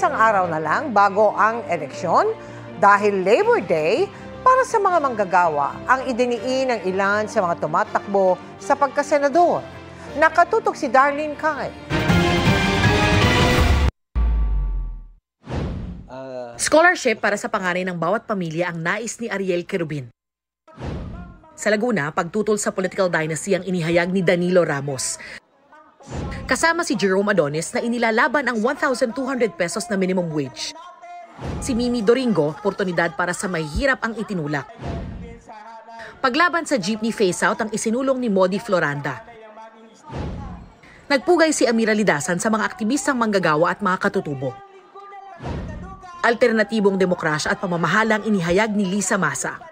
isang araw na lang bago ang eleksyon dahil Labor Day para sa mga manggagawa ang idiniin ng ilan sa mga tumatakbo sa pagkasenador. Nakatutok si Darlene Kai. Scholarship para sa panganay ng bawat pamilya ang nais ni Ariel Querubin. Sa Laguna, pagtutol sa political dynasty ang inihayag ni Danilo Ramos. Kasama si Jerome Adonis na inilalaban ang 1,200 pesos na minimum wage. Si Mimi Doringo, oportunidad para sa mahihirap ang itinulak. Paglaban sa jeepney face-out ang isinulong ni Modi Floranda. Nagpugay si Amira Lidasan sa mga aktivistang manggagawa at mga katutubo. Alternatibong demokrasya at pamamahalang inihayag ni Lisa Masa.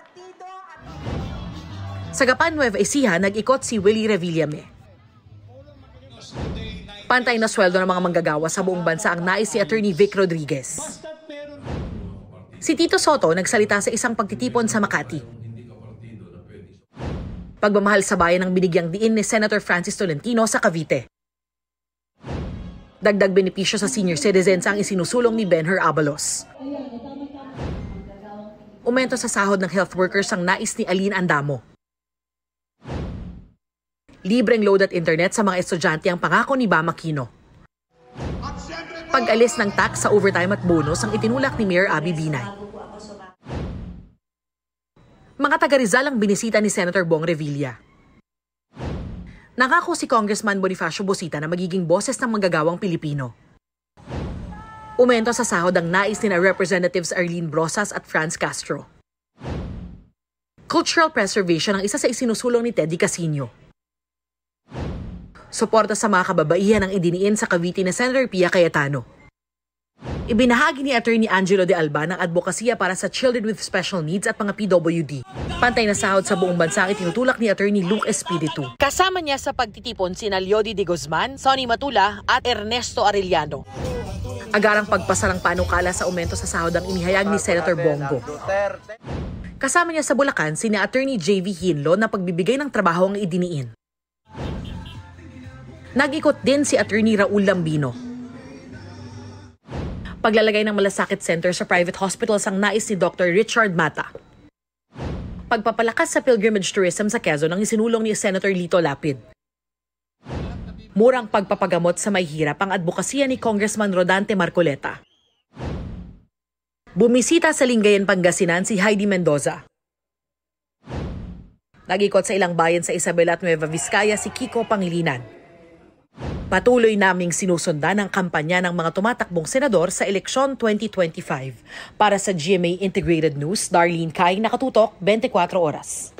Sa Gapan, Nueva Ecija, nag-ikot si Willie Revillame. Pantay na sweldo ng mga manggagawa sa buong bansa ang nais si Attorney Vic Rodriguez. Si Tito Soto nagsalita sa isang pagtitipon sa Makati. Pagmamahal sa bayan ang binigyang diin ni Senator Francis Tolentino sa Cavite. Dagdag benepisyo sa senior citizens ang isinusulong ni Benher Abalos. Umento sa sahod ng health workers ang nais ni Aline Andamo. Libreng load at internet sa mga estudyante ang pangako ni Bam Aquino. Pag-alis ng tax sa overtime at bonus ang itinulak ni Mayor Abby Binay. Mga taga-Rizal ang binisita ni Senator Bong Revilla. Nangako si Congressman Bonifacio Bosita na magiging boses ng manggagawang Pilipino. Umento sa sahod ang nais ni Representatives Arlene Brosas at Franz Castro. Cultural preservation ang isa sa isinusulong ni Teddy Casino. Suporta sa mga kababaihan ang idiniin sa Cavite ni Senator Pia Cayetano. Ibinahagi ni Attorney Angelo de Alba ng advokasya para sa children with special needs at mga PWD. Pantay na sahod sa buong bansa ang itinutulak ni Attorney Luke Espiritu. Kasama niya sa pagtitipon sina Leody de Guzman, Sonny Matula at Ernesto Arellano. Agarang pagpasa ng panukala sa aumento sa sahod ang inihayag ni Senator Bongo. Kasama niya sa Bulacan sina Attorney J.V. Hinlo na pagbibigay ng trabaho ang idiniin. Nag-ikot din si Attorney Raul Lambino. Paglalagay ng malasakit center sa private hospitals ang nais ni Dr. Richard Mata. Pagpapalakas sa pilgrimage tourism sa Quezon ang isinulong ni Senator Lito Lapid. Murang pagpapagamot sa mahihirap ang advokasya ni Congressman Rodante Marcoleta. Bumisita sa Lingayen, Pangasinan si Heidi Mendoza. Nag-ikot sa ilang bayan sa Isabela at Nueva Vizcaya si Kiko Pangilinan. Patuloy naming sinusundan ang kampanya ng mga tumatakbong senador sa eleksyon 2025. Para sa GMA Integrated News, Darlene Kai, nakatutok 24 oras.